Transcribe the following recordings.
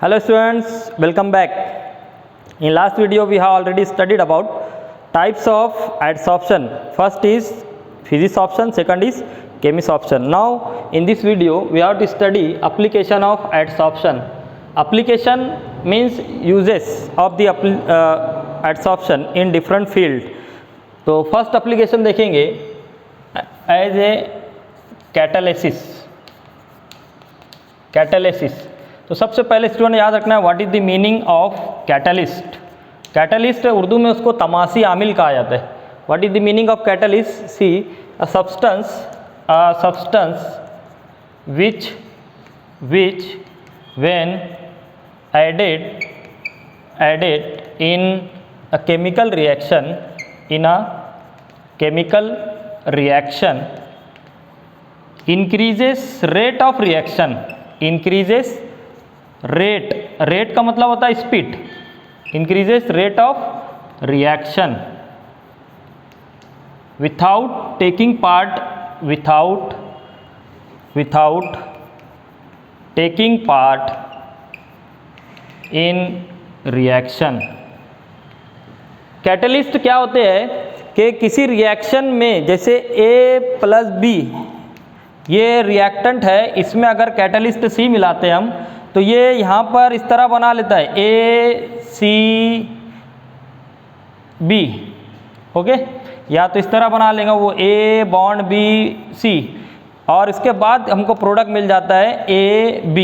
Hello students, welcome back. In last video we have already studied about types of adsorption. First is physisorption, second is chemisorption. Now in this video we have to study application of adsorption. Application means uses of the adsorption in different field. तो first application देखेंगे as a catalysis. तो सबसे पहले student याद रखना है what is the meaning of catalyst. Catalyst Urdu में उसको तमासी आमिल कहा जाता है। What is the meaning of catalyst? See a substance which when added in a chemical reaction increases rate of reaction, increases rate का मतलब होता है speed, increases rate of reaction without taking part in reaction। Catalyst क्या होते हैं कि किसी reaction में, जैसे A+B ये रिएक्टेंट है, इसमें अगर कैटलिस्ट C मिलाते हैं हम तो ये यहाँ पर इस तरह बना लेता है ACB। ओके, या तो इस तरह बना लेंगे वो A बॉन्ड BC और इसके बाद हमको प्रोडक्ट मिल जाता है AB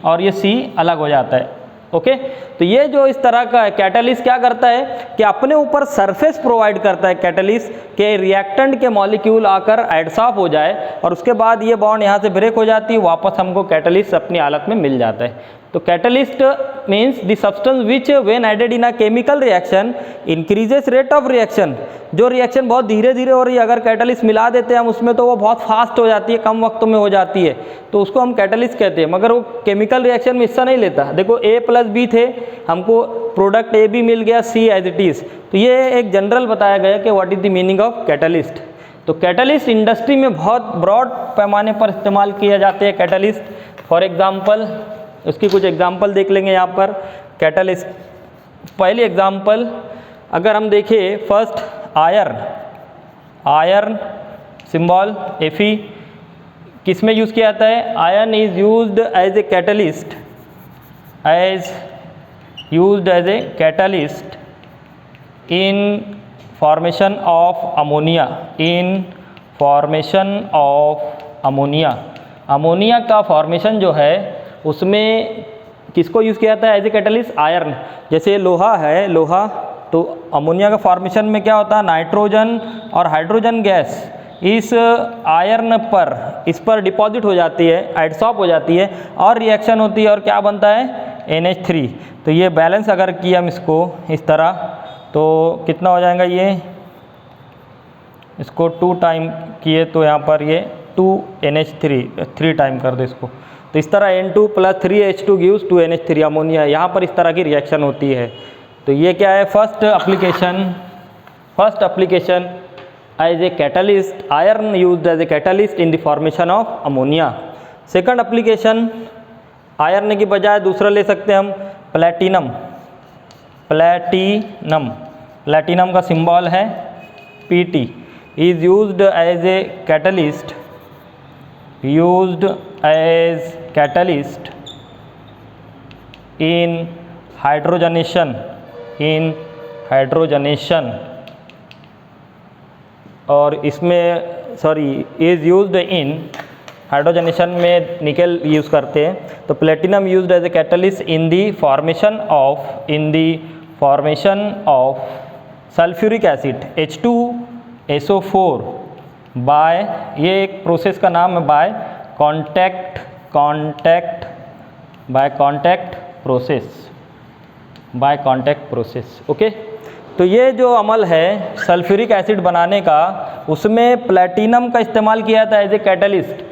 और ये C अलग हो जाता है। ओके, तो ये जो इस तरह का कैटलिस्ट क्या करता है कि अपने ऊपर सरफेस प्रोवाइड करता है कैटलिस्ट के रिएक्टेंट के मॉलिक्यूल आकर एडसॉर्ब हो जाए और उसके बाद ये बॉन्ड यहाँ से ब्रेक हो जाती है, वापस हमको कैटलिस्ट अपनी हालत में मिल जाता है। तो catalyst means the substance which when added in a chemical reaction increases rate of reaction. जो रिएक्शन बहुत धीरे धीरे हो रही है, अगर कैटलिस्ट मिला देते हैं हम उसमें तो वो बहुत फास्ट हो जाती है, कम वक्त में हो जाती है, तो उसको हम कैटलिस्ट कहते हैं। मगर वो केमिकल रिएक्शन में हिस्सा नहीं लेता। देखो A+B थे, हमको प्रोडक्ट AB मिल गया, C एज इट इज़। तो ये एक जनरल बताया गया कि what is the meaning of catalyst. तो कैटलिस्ट इंडस्ट्री में बहुत ब्रॉड पैमाने पर इस्तेमाल किए जाते हैं कैटलिस्ट। फॉर एग्जांपल उसकी कुछ एग्जांपल देख लेंगे यहाँ पर कैटलिस्ट। पहली एग्जांपल अगर हम देखें, फर्स्ट आयरन सिंबल Fe किस में यूज़ किया जाता है? Iron is used as a catalyst in formation of ammonia. Ammonia का फॉर्मेशन जो है उसमें किसको यूज़ किया जाता है एज ए कैटलिस्ट? आयरन। जैसे लोहा है, लोहा तो अमोनिया का फॉर्मेशन में क्या होता है? नाइट्रोजन और हाइड्रोजन गैस इस आयरन पर इस पर डिपॉजिट हो जाती है, एडसॉर्ब हो जाती है और रिएक्शन होती है और क्या बनता है? NH3। तो ये बैलेंस अगर किया हम इसको इस तरह तो कितना हो जाएगा? ये इसको 2 टाइम किए तो यहाँ पर ये 2NH3 3 टाइम कर दो इसको, तो इस तरह N2 + 3H2 gives 2NH3 ammonia. यहाँ पर इस तरह की रिएक्शन होती है। तो ये क्या है? First application as a catalyst, iron used as a catalyst in the formation of ammonia. Second application iron की बजाय दूसरा ले सकते हैं हम, प्लैटिनम का सिंबल है PT, is used as a catalyst in hydrogenation और इसमें इज यूज्ड इन हाइड्रोजनेशन में निकल यूज़ करते हैं। तो platinum used as a catalyst in the formation of sulphuric acid H2SO4 by, ये एक प्रोसेस का नाम है, बाय कॉन्टैक्ट प्रोसेस। ओके, तो ये जो अमल है सल्फ्यूरिक एसिड बनाने का, उसमें प्लैटिनम का इस्तेमाल किया जाता है एज ए कैटलिस्ट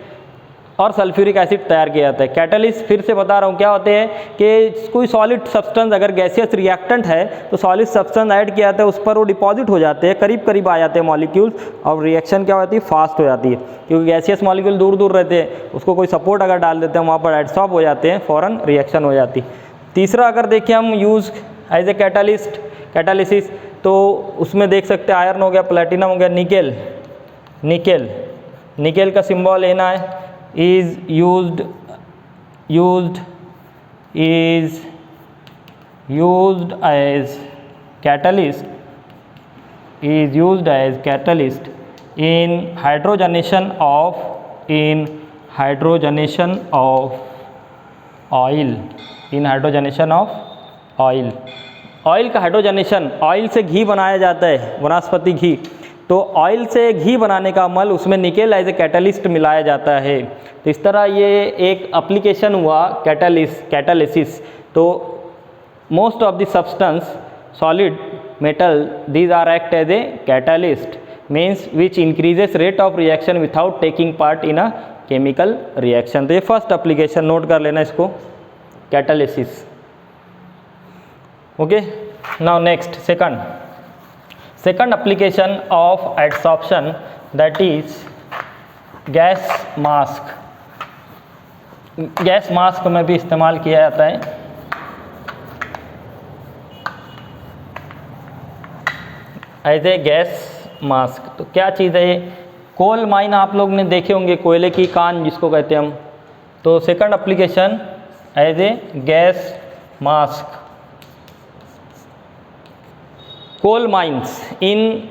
और सल्फ्यूरिक एसिड तैयार किया जाता है। कैटलिस्ट फिर से बता रहा हूँ क्या होते हैं कि कोई सॉलिड सब्सटेंस अगर गैसियस रिएक्टेंट है तो सॉलिड सब्सटेंस ऐड किया जाता है, उस पर वो डिपॉजिट हो जाते हैं, करीब करीब आ जाते हैं मॉलिक्यूल्स, और रिएक्शन क्या होती है, फास्ट हो जाती है, क्योंकि गैसियस मॉलिक्यूल दूर दूर रहते हैं, उसको कोई सपोर्ट अगर डाल देते हैं वहाँ पर एडसॉर्ब हो जाते हैं, फ़ौरन रिएक्शन हो जाती है। तीसरा अगर देखिए हम use as a catalyst, catalysis, तो उसमें देख सकते हैं आयरन हो गया, प्लेटिनम हो गया, निकेल, निकेल, निकेल का सिंबल लेना है, is used as catalyst, is used as catalyst in hydrogenation of oil, in hydrogenation of oil। Oil का हाइड्रोजनेशन, ऑयल से घी बनाया जाता है, वनस्पति घी, तो ऑयल से घी बनाने का अमल उसमें निकेल एज ए कैटलिस्ट मिलाया जाता है। तो इस तरह ये एक एप्लीकेशन हुआ कैटालिसिस। तो most of the substance solid metal, these are act as a catalyst, means which increases rate of reaction without taking part in a chemical reaction। तो ये फर्स्ट एप्लीकेशन नोट कर लेना इसको, catalysis. Okay, now next second application of adsorption, that is gas mask. Gas mask में भी इस्तेमाल किया जाता है। एज ए गैस मास्क, तो क्या चीज़ है ये? कोल माइन आप लोग ने देखे होंगे, कोयले की कान जिसको कहते हैं हम। तो second application as a gas mask, coal mines, in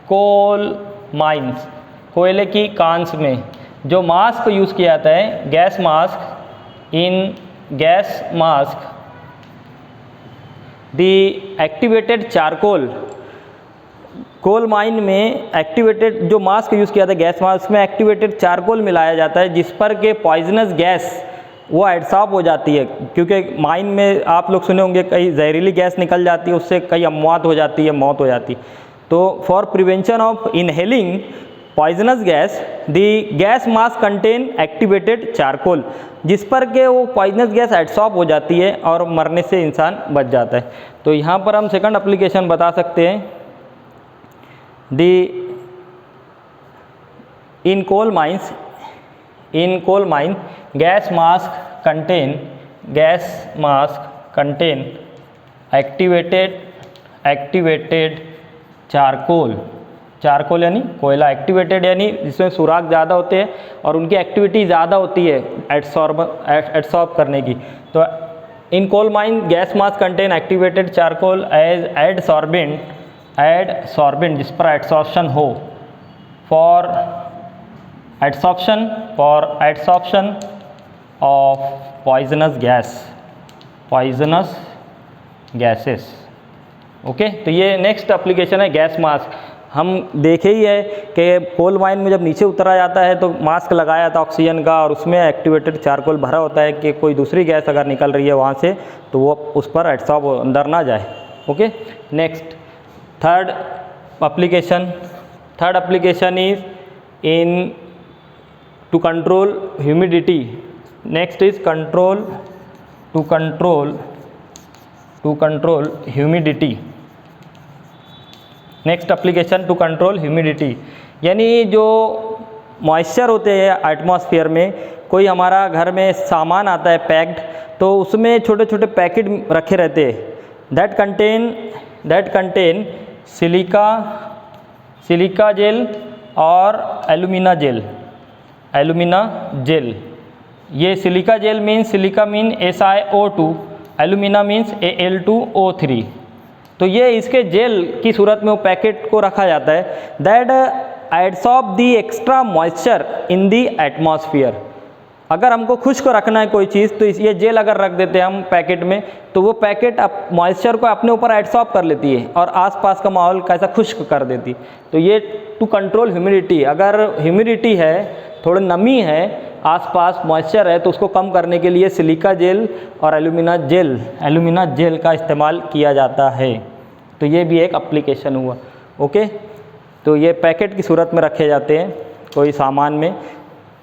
coal mines, कोयले की कांस में जो मास्क यूज़ किया जाता है, gas mask, in gas mask the activated charcoal, coal mine में एक्टिवेटेड जो मास्क यूज़ किया था गैस मास्क में एक्टिवेटेड चारकोल मिलाया जाता है, जिस पर के पॉइजनस गैस वो एडसॉर्ब हो जाती है। क्योंकि माइन में आप लोग सुने होंगे कई जहरीली गैस निकल जाती है, उससे कई अमवात हो जाती है, मौत हो जाती है। तो for prevention of inhaling poisonous gas the gas mask contain activated charcoal, जिस पर के वो पॉइजनस गैस एडसॉर्ब हो जाती है और मरने से इंसान बच जाता है। तो यहाँ पर हम सेकंड एप्लीकेशन बता सकते हैं, in coal mines gas mask contain activated charcoal यानी कोयला, एक्टिवेटेड यानी जिसमें सुराग ज़्यादा होते हैं और उनकी एक्टिविटी ज़्यादा होती है एडसॉर्ब करने की। तो in coal mine gas mask contain activated charcoal as adsorbent, जिस पर एडसॉर्प्शन हो, for adsorption of poisonous gases. Okay, तो ये नेक्स्ट एप्लीकेशन है गैस मास्क। हम देखे ही है कि कोल माइन में जब नीचे उतरा जाता है तो मास्क लगाया था ऑक्सीजन का, और उसमें एक्टिवेटेड चारकोल भरा होता है कि कोई दूसरी गैस अगर निकल रही है वहाँ से तो वो उस पर एडसॉर्ब अंदर ना जाए। Okay, next third application is in to control humidity. Next is to control humidity. Next application to control humidity, यानी जो मॉइस्चर होते हैं एटमॉस्फेयर में, कोई हमारा घर में सामान आता है पैक्ड, तो उसमें छोटे छोटे पैकेट रखे रहते हैं, दैट कंटेन सिलिका जेल और एलुमिना जेल। ये silica gel means, silica mean SiO2, alumina means Al2O3। तो ये इसके जेल की सूरत में वो पैकेट को रखा जाता है, that adsorb the extra moisture in the atmosphere. अगर हमको खुश्क रखना है कोई चीज़ तो ये जेल अगर रख देते हैं हम पैकेट में, तो वो पैकेट मॉइस्चर को अपने ऊपर एडसॉर्ब कर लेती है और आसपास का माहौल कैसा खुश्क कर देती है। तो ये टू कंट्रोल ह्यूमिडिटी, अगर ह्यूमिडिटी है, थोड़ी नमी है, आसपास मॉइस्चर है, तो उसको कम करने के लिए सिलिका जेल और एलुमिना जेल का इस्तेमाल किया जाता है। तो ये भी एक एप्लीकेशन हुआ। ओके, तो ये पैकेट की सूरत में रखे जाते हैं कोई सामान में,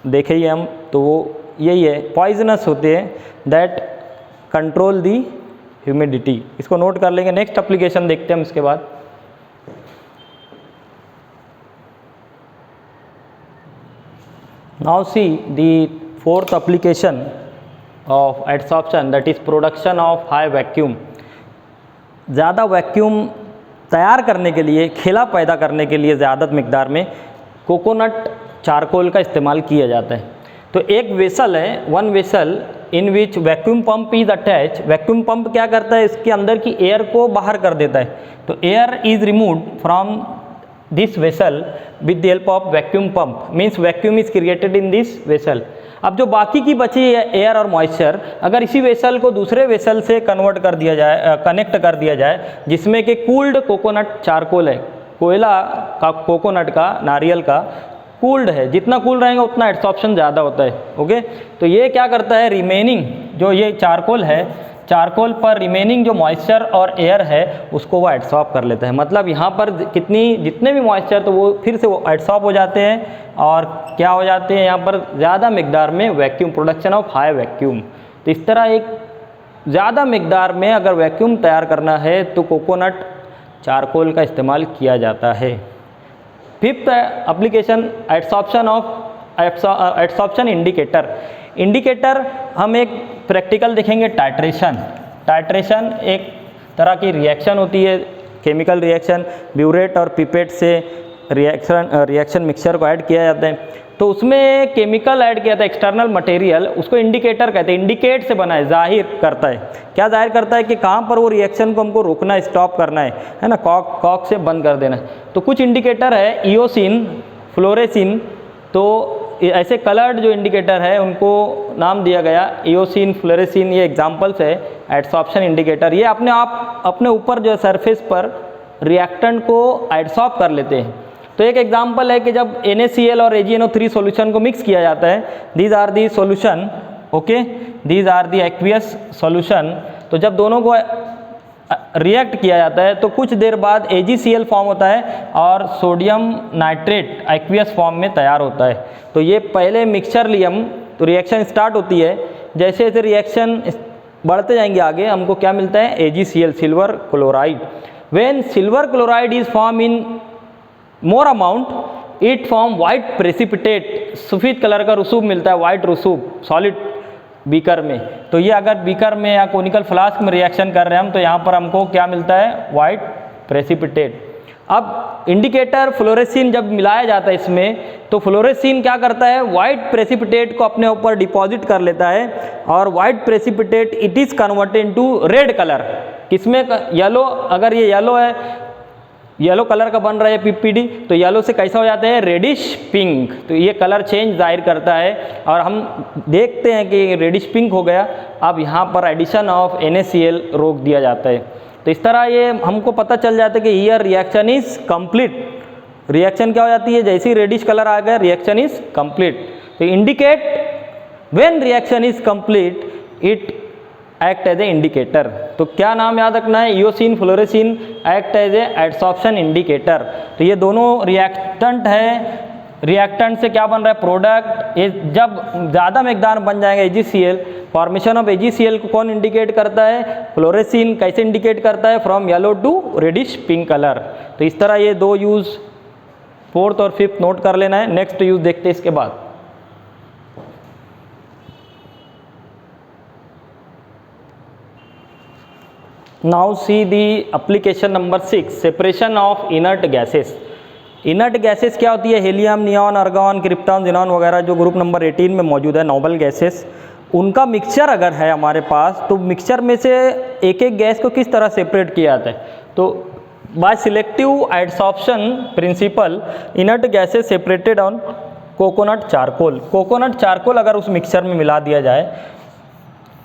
देखे ही हम, तो वो यही है, पॉइजनस होते हैं, दैट कंट्रोल दी ह्यूमिडिटी। इसको नोट कर लेंगे। नेक्स्ट एप्लीकेशन देखते हैं हम इसके बाद। Now see the fourth application of adsorption that is production of high vacuum. ज़्यादा वैक्यूम तैयार करने के लिए, खेला पैदा करने के लिए ज़्यादा मिकदार में कोकोनट चारकोल का इस्तेमाल किया जाता है। तो एक वेसल है, one vessel in which vacuum pump is attach. Vacuum pump क्या करता है, इसके अंदर की एयर को बाहर कर देता है। तो air is removed from this vessel with the help of vacuum pump, means vacuum is created in this vessel. अब जो बाकी की बची है एयर और मॉइस्चर, अगर इसी वेसल को दूसरे वेसल से कन्वर्ट कर दिया जाए, कनेक्ट कर दिया जाए, जिसमें कि कूल्ड कोकोनट चारकोल है, कोयला का, कोकोनट का, नारियल का कूल्ड है, जितना कूल रहेगा उतना एडसॉर्प्शन ज़्यादा होता है। ओके, तो ये क्या करता है, रिमेनिंग जो ये चारकोल है, चारकोल पर रिमेनिंग जो मॉइस्चर और एयर है उसको वो एडसॉर्ब कर लेता है। मतलब यहाँ पर जितने भी मॉइस्चर तो वो फिर से वो एडसॉर्ब हो जाते हैं और क्या हो जाते हैं, यहाँ पर ज़्यादा मिकदार में vacuum, production of high vacuum. तो इस तरह एक ज़्यादा मिकदार में अगर वैक्यूम तैयार करना है तो कोकोनट चारकोल का इस्तेमाल किया जाता है। Fifth application adsorption of adsorption indicator. Indicator हम एक प्रैक्टिकल देखेंगे, टाइट्रेशन। टाइट्रेशन एक तरह की रिएक्शन होती है, केमिकल रिएक्शन, ब्यूरेट और पिपेट से रिएक्शन मिक्सचर को ऐड किया जाता है। तो उसमें केमिकल ऐड किया था, एक्सटर्नल मटेरियल, उसको इंडिकेटर कहते हैं। इंडिकेट से बना है, जाहिर करता है। क्या जाहिर करता है कि कहाँ पर वो रिएक्शन को हमको रोकना है, स्टॉप करना है ना, कॉक से बंद कर देना है। तो कुछ इंडिकेटर है इओसिन, फ्लोरेसिन, तो ऐसे कलर्ड जो इंडिकेटर है उनको नाम दिया गया इओसिन, फ्लोरेसिन, ये एग्जाम्पल्स है एडसॉर्प्शन इंडिकेटर। ये अपने आप अपने ऊपर जो है सरफेस पर रिएक्टेंट को एडसॉर्ब कर लेते हैं। तो एक एग्जांपल है कि जब NaCl और AgNO3 सॉल्यूशन को मिक्स किया जाता है, these are the solution, okay, these are the aqueous solution. तो जब दोनों को रिएक्ट किया जाता है तो कुछ देर बाद AgCl फॉर्म होता है और सोडियम नाइट्रेट एक्वियस फॉर्म में तैयार होता है। तो ये पहले मिक्सचर लियम, तो रिएक्शन स्टार्ट होती है, जैसे जैसे रिएक्शन बढ़ते जाएंगे आगे हमको क्या मिलता है, AgCl, silver chloride. When silver chloride is form in more amount it form white precipitate, सफ़ेद कलर का रसूब मिलता है, वाइट रसूब सॉलिड बीकर में। तो ये अगर बीकर में या कोनिकल फ्लास्क में रिएक्शन कर रहे हैं हम, तो यहाँ पर हमको क्या मिलता है, वाइट प्रेसिपिटेट। अब इंडिकेटर फ्लोरेसिन जब मिलाया जाता है इसमें, तो फ्लोरेसिन क्या करता है, वाइट प्रेसिपिटेट को अपने ऊपर डिपॉजिट कर लेता है और white precipitate it is converted into red colour. किसमें, येलो, अगर ये येलो है, येलो कलर का बन रहा है PPD, तो येलो से कैसा हो जाता है, रेडिश पिंक। तो ये कलर चेंज जाहिर करता है और हम देखते हैं कि रेडिश पिंक हो गया। अब यहाँ पर एडिशन ऑफ NaCl रोक दिया जाता है। तो इस तरह ये हमको पता चल जाता है कि here reaction is complete. Reaction क्या हो जाती है, जैसे ही रेडिश कलर आ गया रिएक्शन इज कंप्लीट। तो indicate when reaction is complete it act as a indicator. तो क्या नाम याद रखना है, eosin, fluorescein act as a adsorption indicator. तो ये दोनों रिएक्टेंट है, रिएक्टेंट से क्या बन रहा है, प्रोडक्ट। ये जब ज़्यादा मिकदार बन जाएगा AgCl, फॉर्मेशन ऑफ AgCl को कौन इंडिकेट करता है, फ्लोरेसिन। कैसे इंडिकेट करता है, from yellow to reddish pink colour. तो इस तरह ये दो यूज़, फोर्थ और फिफ्थ नोट कर लेना है। नेक्स्ट यूज़ देखते हैं इसके बाद। Now see the application number 6, separation of inert gases. Inert gases क्या होती है, helium, neon, argon, krypton, xenon वगैरह जो ग्रुप नंबर 18 में मौजूद है, नोबल गैसेस। उनका मिक्सचर अगर है हमारे पास, तो मिक्सचर में से एक एक गैस को किस तरह सेपरेट किया जाता है। तो by selective adsorption principle inert gases separated on coconut charcoal. Coconut charcoal अगर उस मिक्सचर में मिला दिया जाए,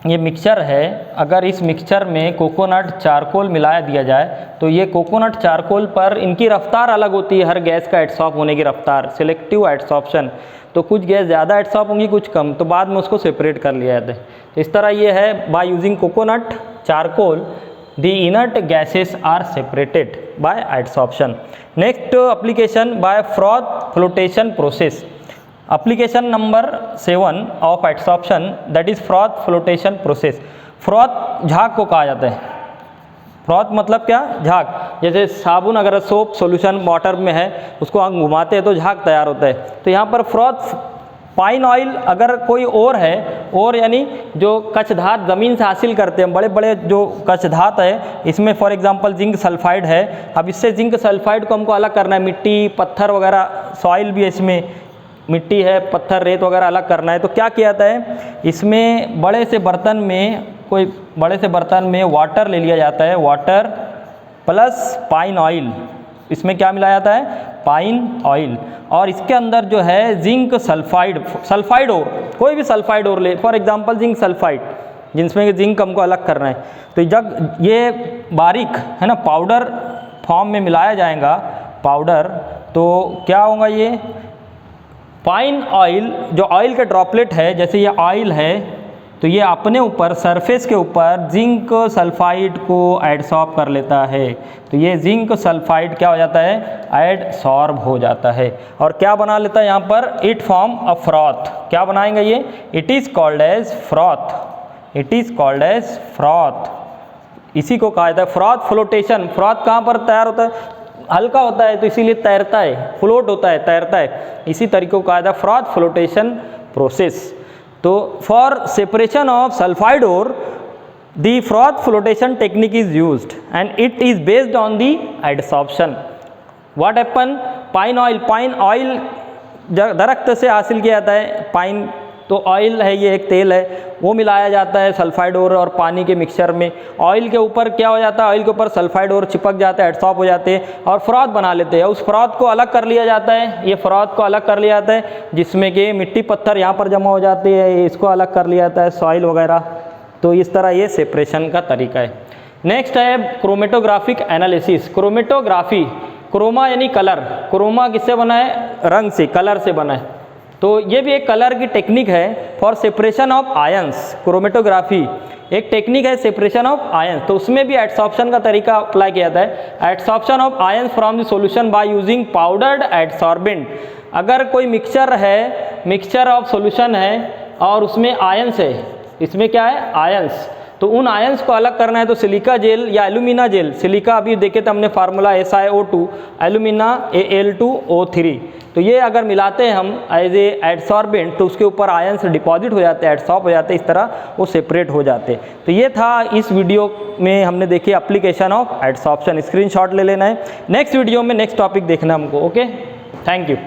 ये मिक्सचर है, अगर इस मिक्सचर में कोकोनट चारकोल मिलाया दिया जाए तो ये कोकोनट चारकोल पर इनकी रफ्तार अलग होती है, हर गैस का एडसॉर्ब होने की रफ्तार, सिलेक्टिव एडसॉर्प्शन। तो कुछ गैस ज़्यादा एडसॉर्ब होंगी, कुछ कम, तो बाद में उसको सेपरेट कर लिया जाता है। तो इस तरह ये है, by using coconut charcoal the inert gases are separated by adsorption. Next application by froth flotation process. Application number 7 of adsorption that is froth flotation process. Froth झाग को कहा जाता है। फ्रॉथ मतलब क्या, झाग। जैसे साबुन अगर सोप सॉल्यूशन वाटर में है, उसको हम घुमाते हैं तो झाग तैयार होता है। तो यहाँ पर फ्रॉथ पाइन ऑयल अगर कोई और है, और यानी जो कच्छ धात ज़मीन से हासिल करते हैं, बड़े बड़े जो कच्छ धात है, इसमें फॉर एग्जांपल जिंक सल्फाइड है। अब इससे जिंक सल्फाइड को हमको अलग करना है, मिट्टी पत्थर वगैरह, सॉइल भी है इसमें, मिट्टी है पत्थर रेत वगैरह अलग करना है। तो क्या किया जाता है, इसमें बड़े से बर्तन में, कोई बड़े से बर्तन में वाटर ले लिया जाता है, वाटर प्लस पाइन ऑयल, इसमें क्या मिलाया जाता है, पाइन ऑयल, और इसके अंदर जो है जिंक सल्फाइड, सल्फाइड और कोई भी सल्फाइड और ले, फॉर एग्जांपल जिंक सल्फाइड, जिसमें कि जिंक हमको अलग करना है। तो जब ये बारीक है ना पाउडर फॉर्म में मिलाया जाएगा पाउडर, तो क्या होगा, ये पाइन ऑयल, जो ऑयल के ड्रॉपलेट है, जैसे ये ऑयल है, तो ये अपने ऊपर सरफेस के ऊपर जिंक सल्फाइड को एडसॉर्ब कर लेता है। तो ये जिंक सल्फाइड क्या हो जाता है, एडसॉर्ब हो जाता है, और क्या बना लेता है यहाँ पर, इट फॉर्म अ फ्रॉथ। क्या बनाएंगे ये, it is called as froth, it is called as froth. इसी को कहा जाता है फ्रॉथ फ्लोटेशन। फ्रॉथ कहाँ पर तैयार होता है, हल्का होता है तो इसीलिए तैरता है, फ्लोट होता है, तैरता है, इसी तरीके को कहा जाता है फ्रॉथ फ्लोटेशन प्रोसेस। तो for separation of sulphide ore the froth flotation technique is used and it is based on the adsorption. What happen, pine oil दरख्त से हासिल किया जाता है, पाइन तो ऑयल है, ये एक तेल है, वो मिलाया जाता है सल्फाइड और पानी के मिक्सचर में। ऑयल के ऊपर क्या हो जाता है, ऑयल के ऊपर सल्फाइड और चिपक जाते हैं, एडसॉर्ब हो जाते हैं, और फ्रॉथ बना लेते हैं। उस फ्रॉथ को अलग कर लिया जाता है, ये फ्रॉथ को अलग कर लिया जाता है, जिसमें कि मिट्टी पत्थर यहाँ पर जमा हो जाते हैं, इसको अलग कर लिया जाता है, सॉइल वगैरह। तो इस तरह ये सेपरेशन का तरीका है। नेक्स्ट है क्रोमेटोग्राफिक एनालिसिस। क्रोमेटोग्राफी, क्रोमा यानी कलर, क्रोमा किससे बना है, रंग से, कलर से बना है। तो ये भी एक कलर की टेक्निक है for separation of ions. Chromatography एक टेक्निक है सेपरेशन ऑफ आयंस, तो उसमें भी एडसॉर्प्शन का तरीका अप्लाई किया जाता है। Adsorption of ions from the solution by using powdered adsorbent. अगर कोई मिक्सचर है, मिक्सचर ऑफ सॉल्यूशन है और उसमें आयंस है, इसमें क्या है, आयंस, तो उन आयंस को अलग करना है तो सिलिका जेल या एल्यूमिना जेल, सिलिका अभी देखे थे हमने फार्मूला SiO2, एल्यूमिना Al2O3, तो ये अगर मिलाते हैं हम एज ए एडसॉर्बेंट तो उसके ऊपर आयंस डिपॉजिट हो जाते हैं, एडसॉर्ब हो जाते हैं, इस तरह वो सेपरेट हो जाते हैं। तो ये था इस वीडियो में हमने देखी एप्लीकेशन ऑफ एडसॉर्प्शन। स्क्रीनशॉट ले लेना है, नेक्स्ट वीडियो में नेक्स्ट टॉपिक देखना हमको। Okay, thank you.